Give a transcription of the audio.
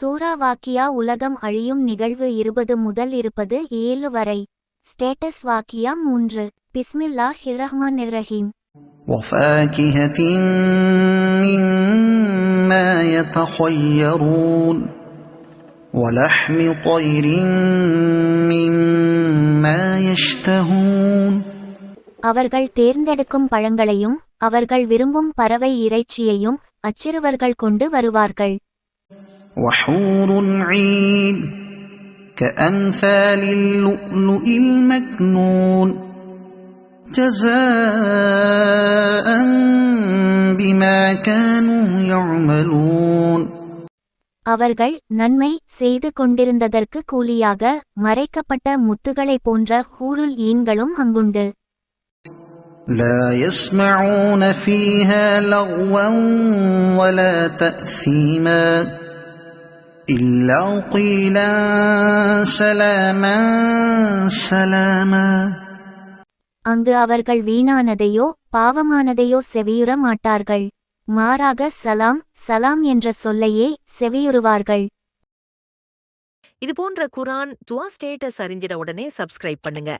சூரா வாக்கியா உலகம் அழியும் நிகழ்வு 20 முதல் 7 வரை. ஸ்டேட்டஸ் வாக்கியா 3. பிஸ்மில்லாஹிர்ரஹ்மானிர்ரஹீம். وفاكهة مما يتخيرون ولحم طير مما يشتهون. அவர்கள் தேர்ந்தெடுக்கும் பழங்களையும் அவர்கள் விரும்பும் பறவை இறைச்சியையும் அச்சிறுவர்கள் கொண்டு வருவார்கள். وحور عين كأمثال اللؤلؤ المكنون جزاء بما كانوا يعملون. அவர்கள் நன்மை செய்து கொண்டிருந்ததற்கு கூலியாக மறைக்கப்பட்ட முத்துகளைப் போன்ற ஹூருல் ஈன்களும் அங்குண்டு. لا يسمعون فيها لغوا ولا تأثيما إلا قيلا سلاما سلاما. அங்கு அவர்கள் வீணானதையோ பாவமானதையோ செவியுற மாட்டார்கள். மாறாக சலாம் சலாம் என்ற சொல்லையே செவியுறுவார்கள். இதுபோன்ற குர்ஆன் துஆ ஸ்டேட்டஸ் அறிஞ்சிட உடனே சப்ஸ்கிரைப் பண்ணுங்க.